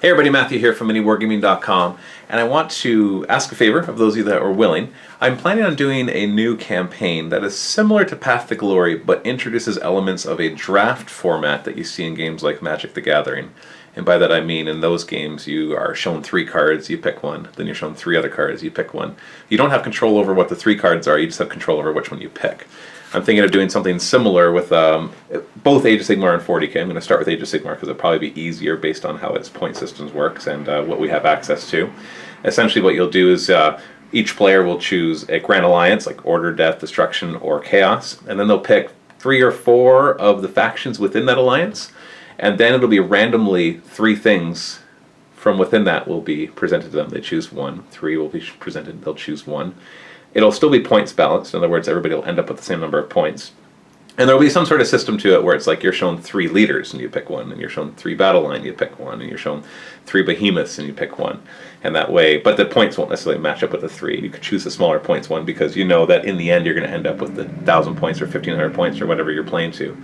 Hey everybody, Matthew here from MiniWarGaming.com, and I want to ask a favor of those of you that are willing. I'm planning on doing a new campaign that is similar to Path to Glory, but introduces elements of a draft format that you see in games like Magic the Gathering. And by that I mean in those games you are shown 3 cards, you pick one, then you're shown 3 other cards, you pick one. You don't have control over what the 3 cards are, you just have control over which one you pick. I'm thinking of doing something similar with both Age of Sigmar and 40k. I'm going to start with Age of Sigmar because it'll probably be easier based on how its point systems works and what we have access to. Essentially what you'll do is each player will choose a Grand Alliance, like Order, Death, Destruction, or Chaos, and then they'll pick 3 or 4 of the factions within that alliance, and then it'll be randomly 3 things from within that will be presented to them. They choose one, 3 will be presented, they'll choose one. It'll still be points balanced. In other words, everybody will end up with the same number of points. And there'll be some sort of system to it where it's like you're shown 3 leaders and you pick one, and you're shown 3 battle line and you pick one, and you're shown 3 behemoths and you pick one. And that way, but the points won't necessarily match up with the 3. You could choose the smaller points one because you know that in the end you're going to end up with the 1,000 points or 1,500 points or whatever you're playing to.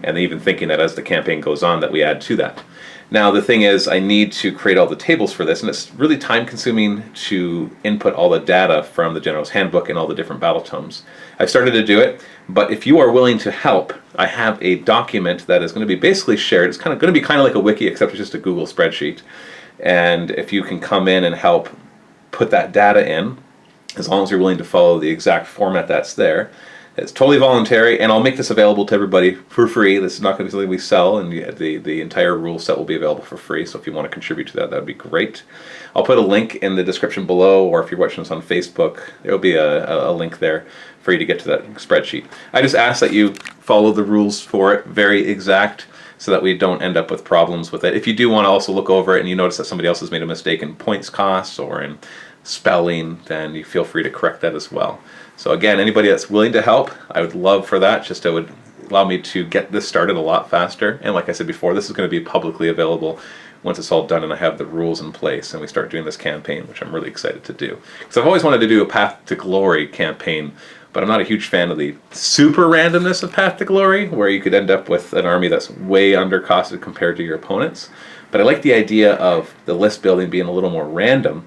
And even thinking that as the campaign goes on that we add to that. Now the thing is, I need to create all the tables for this, and it's really time consuming to input all the data from the General's Handbook and all the different battle tomes. I've started to do it, but if you are willing to help, I have a document that is going to be basically shared. It's going to be kind of like a wiki, except it's just a Google spreadsheet. And if you can come in and help put that data in, as long as you're willing to follow the exact format that's there, it's totally voluntary, and I'll make this available to everybody for free. This is not going to be something we sell, and the entire rule set will be available for free, so if you want to contribute to that, that would be great. I'll put a link in the description below, or if you're watching this on Facebook, there will be a link there for you to get to that spreadsheet. I just ask that you follow the rules for it, very exact, so that we don't end up with problems with it. If you do want to also look over it and you notice that somebody else has made a mistake in points costs or in spelling, then you feel free to correct that as well. So again, anybody that's willing to help, I would love for that. Just it would allow me to get this started a lot faster. And like I said before, this is going to be publicly available once it's all done and I have the rules in place and we start doing this campaign, which I'm really excited to do. Because I've always wanted to do a Path to Glory campaign, but I'm not a huge fan of the super randomness of Path to Glory, where you could end up with an army that's way undercosted compared to your opponents. But I like the idea of the list building being a little more random,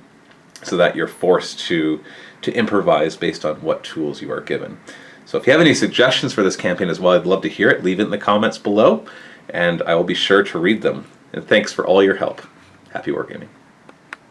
so that you're forced to improvise based on what tools you are given. So if you have any suggestions for this campaign as well, I'd love to hear it. Leave it in the comments below, and I will be sure to read them. And thanks for all your help. Happy wargaming.